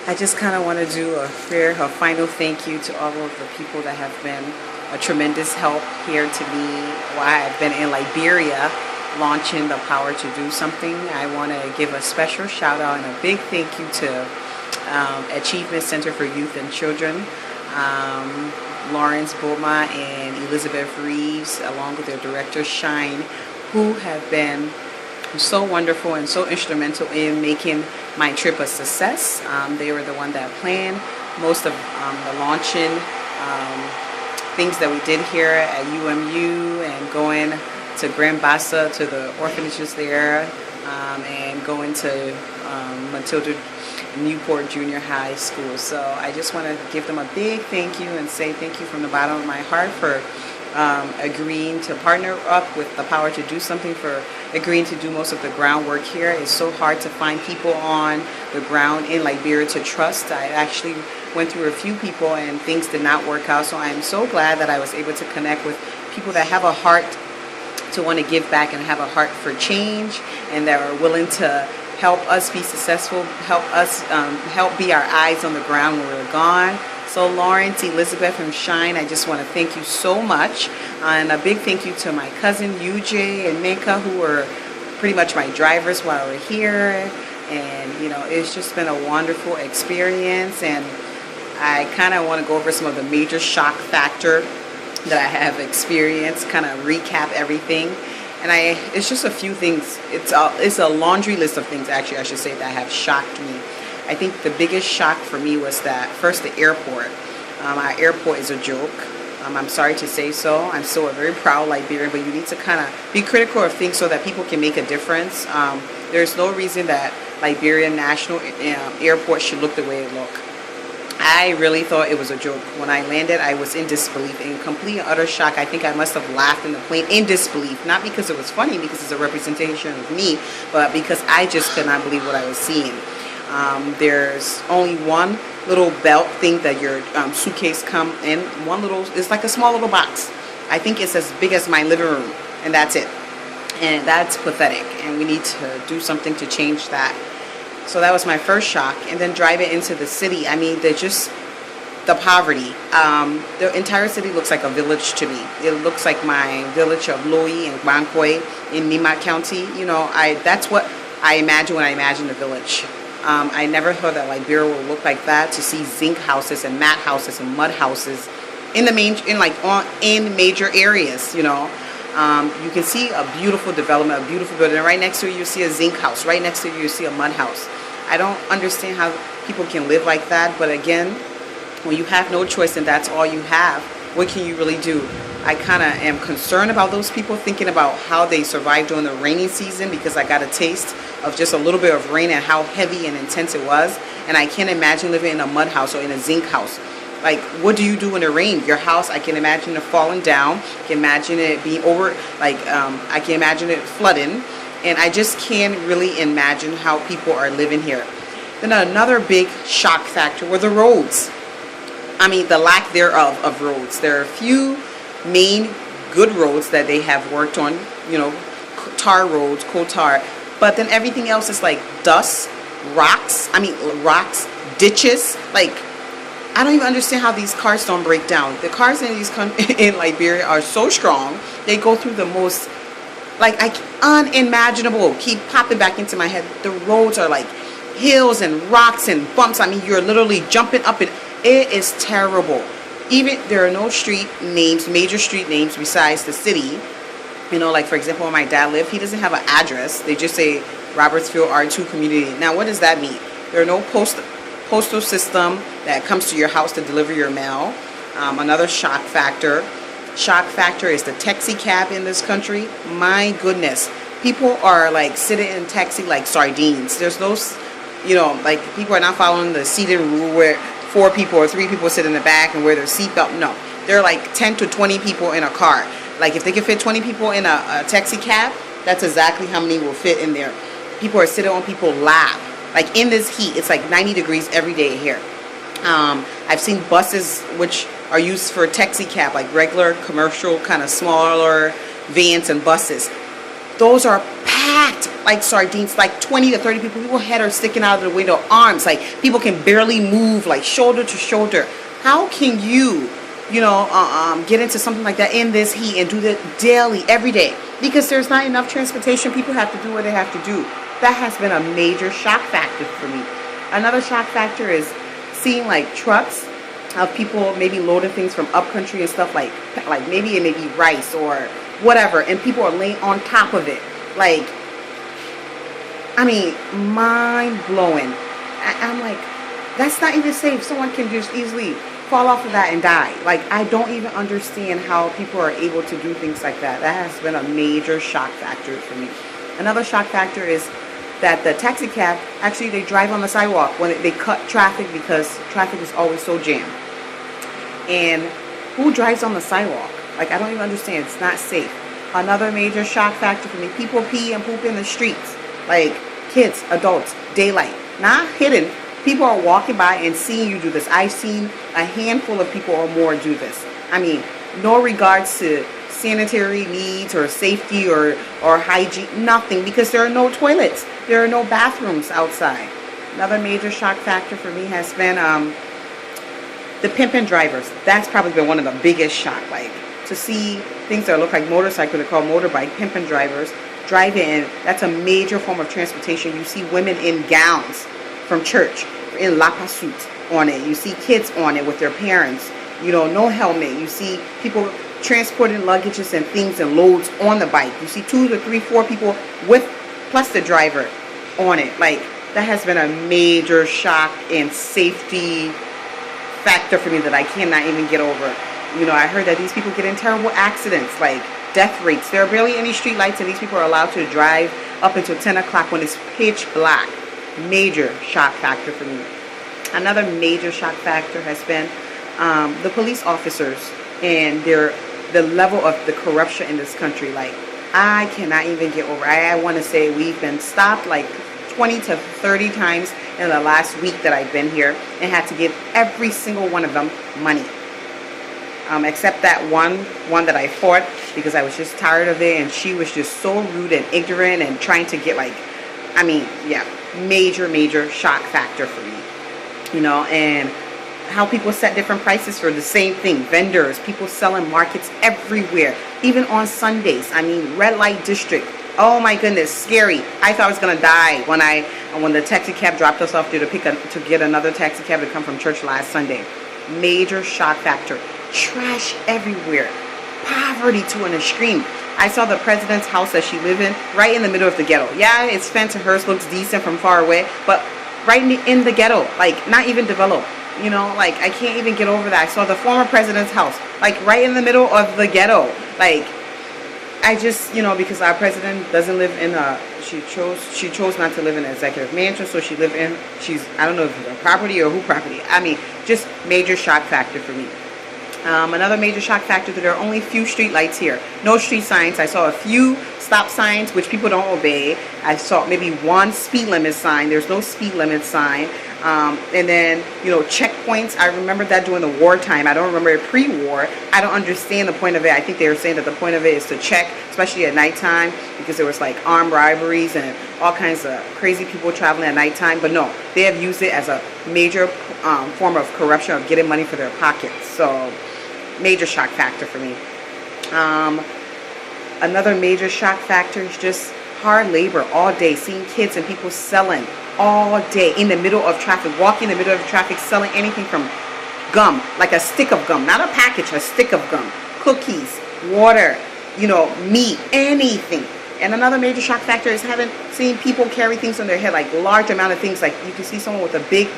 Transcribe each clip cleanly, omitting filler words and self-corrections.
I just kind of want to do a final thank you to all of the people that have been a tremendous help here to me while I've been in Liberia launching the Power to Do Something. I want to give a special shout out and a big thank you to Achievement Center for Youth and Children, Lawrence Boma and Elizabeth Reeves, along with their director Shine, who have been so wonderful and so instrumental in making my trip a success. They were the one that planned most of the launching things that we did here at UMU, and going to Grand Bassa to the orphanages there, and going to Matilda Newport Junior High School. So I just want to give them a big thank you and say thank you from the bottom of my heart for agreeing to partner up with the Power to Do Something, for agreeing to do most of the groundwork here. It's so hard to find people on the ground in Liberia to trust. I actually went through a few people and things did not work out, so I'm so glad that I was able to connect with people that have a heart to want to give back and have a heart for change, and that are willing to help us be successful, help us help be our eyes on the ground when we're gone. So Lawrence, Elizabeth, and Shine, I just want to thank you so much. And a big thank you to my cousin UJ and Minka, who were pretty much my drivers while we're here. And, you know, it's just been a wonderful experience. And I kind of want to go over some of the major shock factor that I have experienced, kind of recap everything. And it's just a few things. It's a laundry list of things, actually, I should say, that have shocked me. I think the biggest shock for me was that, first, the airport. Our airport is a joke. I'm sorry to say so. I'm still a very proud Liberian, but you need to kind of be critical of things so that people can make a difference. There's no reason that Liberian National Airport should look the way it look. I really thought it was a joke. When I landed, I was in disbelief, in complete and utter shock. I think I must have laughed in the plane in disbelief, not because it was funny, because it's a representation of me, but because I just could not believe what I was seeing. There's only one little belt thing that your suitcase come in. It's like a small little box. I think it's as big as my living room, and that's it. And that's pathetic, and we need to do something to change that. So that was my first shock. And then driving into the city, I mean, the poverty. The entire city looks like a village to me. It looks like my village of Loi and Banquay in Nima County. You know, that's what I imagine when I imagine the village. I never thought that Liberia would look like that, to see zinc houses and mat houses and mud houses in major areas. You know, you can see a beautiful development, a beautiful building. Right next to it, you see a zinc house. Right next to it, you see a mud house. I don't understand how people can live like that. But again, when you have no choice and that's all you have, what can you really do? I kind of am concerned about those people, thinking about how they survived during the rainy season, because I got a taste of just a little bit of rain and how heavy and intense it was. And I can't imagine living in a mud house or in a zinc house. Like, what do you do in the rain? Your house, I can imagine it falling down. I can imagine it being I can imagine it flooding. And I just can't really imagine how people are living here. Then another big shock factor were the roads. I mean, the lack thereof of roads. There are a few main good roads that they have worked on, you know, tar roads, coal tar. But then everything else is like dust, rocks, ditches. Like, I don't even understand how these cars don't break down. The cars in Liberia are so strong. They go through the most, unimaginable. Keep popping back into my head. The roads are like hills and rocks and bumps. I mean, you're literally jumping up, and it is terrible. Even there are no street names, major street names besides the city. You know, like, for example, where my dad lived, he doesn't have an address. They just say Robertsville R2 community. Now, what does that mean? There are no postal system that comes to your house to deliver your mail. Another shock factor. Shock factor is the taxi cab in this country. My goodness. People are like sitting in taxi like sardines. There's no, you know, like, people are not following the seating rule where 4 people or 3 people sit in the back and wear their seatbelt. No, there are like 10 to 20 people in a car. Like, if they can fit 20 people in a taxi cab, that's exactly how many will fit in there. People are sitting on people's lap. Like, in this heat, it's like 90 degrees every day here. I've seen buses which are used for taxi cab, like regular commercial kind of smaller vans and buses. Those are packed. packed like sardines, like 20 to 30 people. People's head are sticking out of the window, arms, like people can barely move, like shoulder to shoulder. How can you, get into something like that in this heat and do that daily, every day? Because there's not enough transportation. People have to do what they have to do. That has been a major shock factor for me. Another shock factor is seeing like trucks of people maybe loading things from upcountry and stuff, like maybe it may be rice or whatever, and people are laying on top of it. Like, I mean, mind blowing. I'm like, that's not even safe. Someone can just easily fall off of that and die. Like, I don't even understand how people are able to do things like that. That has been a major shock factor for me. Another shock factor is that the taxi cab, actually they drive on the sidewalk when they cut traffic, because traffic is always so jammed. And who drives on the sidewalk? Like, I don't even understand. It's not safe. Another major shock factor for me, people pee and poop in the streets. Like, kids, adults, daylight, not hidden. People are walking by and seeing you do this. I've seen a handful of people or more do this. I mean, no regards to sanitary needs or safety or hygiene, nothing, because there are no toilets. There are no bathrooms outside. Another major shock factor for me has been the pimping drivers. That's probably been one of the biggest shock. Like, to see things that look like motorcycles, they're called motorbike pimping drivers, driving in. That's a major form of transportation. You see women in gowns from church, in lapa suits on it. You see kids on it with their parents, no helmet. You see people transporting luggages and things and loads on the bike. You see 2 to 3, 4 people with, plus the driver on it. Like, that has been a major shock and safety factor for me that I cannot even get over. I heard that these people get in terrible accidents, like death rates. There are barely any street lights, and these people are allowed to drive up until 10 o'clock when it's pitch black. Major shock factor for me. Another major shock factor has been the police officers and the level of the corruption in this country. Like, I cannot even get over. I want to say we've been stopped like 20 to 30 times in the last week that I've been here, and had to give every single one of them money. Except that one that I fought because I was just tired of it, and she was just so rude and ignorant and trying to get major shock factor for me. And how people set different prices for the same thing. Vendors, people selling markets everywhere, even on Sundays. I mean, red light district. Oh my goodness, scary. I thought I was gonna die when the taxi cab dropped us off there to get another taxi cab to come from church last Sunday. Major shock factor. Trash everywhere. Poverty to an extreme. I saw the president's house that she lived in right in the middle of the ghetto. Yeah, it's fenced, hers looks decent from far away, but right in the ghetto, like not even developed. Like, I can't even get over that. I saw the former president's house, like right in the middle of the ghetto. Like, I just, because our president doesn't live in she chose not to live in an executive mansion, so I don't know if it's a property or who property. I mean, just major shock factor for me. Another major shock factor, that there are only few street lights here. No street signs. I saw a few stop signs, which people don't obey. I saw maybe one speed limit sign. There's no speed limit sign. And then, checkpoints. I remember that during the wartime. I don't remember it pre-war. I don't understand the point of it. I think they were saying that the point of it is to check, especially at nighttime, because there was like armed robberies and all kinds of crazy people traveling at nighttime. But no, they have used it as a major form of corruption, of getting money for their pockets. So, major shock factor for me. Another major shock factor is just hard labor all day, seeing kids and people selling all day in the middle of traffic, walking in the middle of traffic, selling anything from gum, like a stick of gum, not a package, a stick of gum, cookies, water, meat, anything. And another major shock factor is seeing people carry things on their head, like large amount of things. Like, you can see someone with a big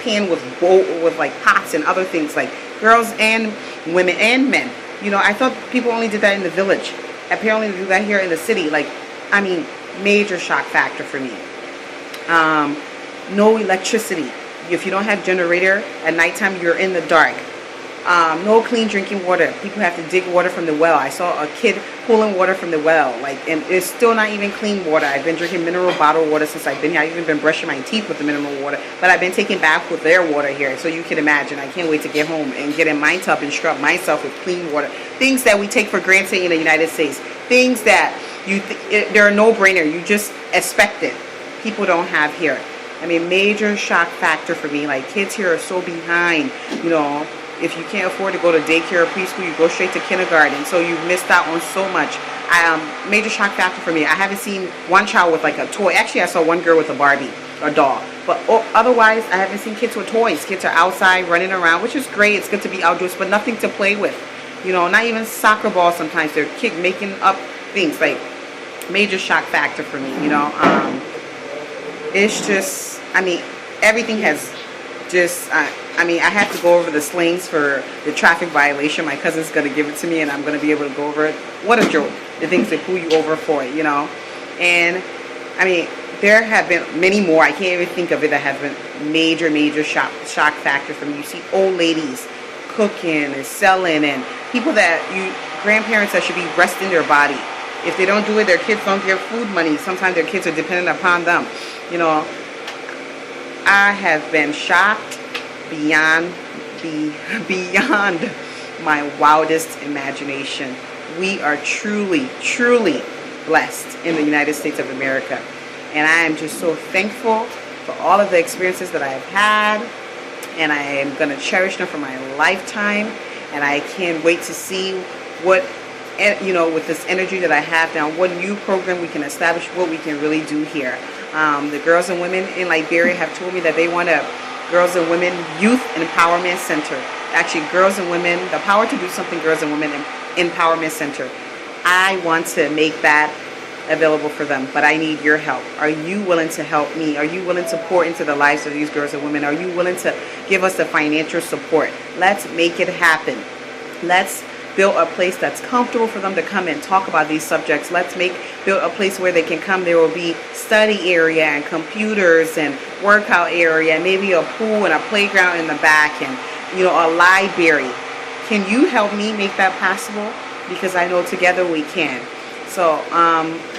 pan with like pots and other things, like girls and women and men. I thought people only did that in the village. Apparently they do that here in the city. Like, I mean, major shock factor for me. No electricity. If you don't have generator at nighttime, you're in the dark. No clean drinking water. People have to dig water from the well. I saw a kid pulling water from the well, and it's still not even clean water. I've been drinking mineral bottled water since I've been here. I've even been brushing my teeth with the mineral water, but I've been taking baths with their water here. So you can imagine, I can't wait to get home and get in my tub and scrub myself with clean water. Things that we take for granted in the United States. Things that they're a no-brainer. You just expect it. People don't have here. I mean, major shock factor for me. Like, kids here are so behind. You know, if you can't afford to go to daycare or preschool, you go straight to kindergarten. So you've missed out on so much. Major shock factor for me. I haven't seen one child with like a toy. Actually, I saw one girl with a Barbie or doll. But otherwise, I haven't seen kids with toys. Kids are outside running around, which is great. It's good to be outdoors, but nothing to play with. You know, not even soccer ball sometimes. They're making up things. Like, major shock factor for me, you know. It's just, I mean, everything has just, I mean, I have to go over the slings for the traffic violation. My cousin's going to give it to me, and I'm going to be able to go over it. What a joke. The things they pull you over for it, you know. And, I mean, there have been many more. I can't even think of it that have been major, major shock factor for me. You see old ladies cooking and selling, and people grandparents that should be resting their body. If they don't do it, their kids don't get food money. Sometimes their kids are dependent upon them. You know, I have been shocked beyond my wildest imagination. We are truly, truly blessed in the United States of America. And I am just so thankful for all of the experiences that I have had. And I am going to cherish them for my lifetime. And I can't wait to see what, you know, with this energy that I have now, what new program we can establish, what we can really do here. The girls and women in Liberia have told me that they want a Girls and Women Youth Empowerment Center. Actually, Girls and Women, the Power to Do Something Girls and Women Empowerment Center. I want to make that available for them, but I need your help. Are you willing to help me? Are you willing to pour into the lives of these girls and women? Are you willing to give us the financial support? Let's make it happen. Let's build a place that's comfortable for them to come and talk about these subjects. Let's build a place where they can come. There will be study area and computers and workout area, maybe a pool and a playground in the back, and, you know, a library. Can you help me make that possible? Because I know together we can. So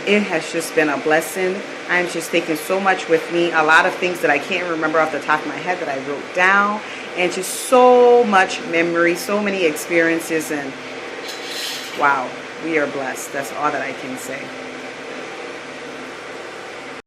it has just been a blessing. I'm just taking so much with me, a lot of things that I can't remember off the top of my head that I wrote down, and just so much memory, so many experiences, and wow, we are blessed. That's all that I can say.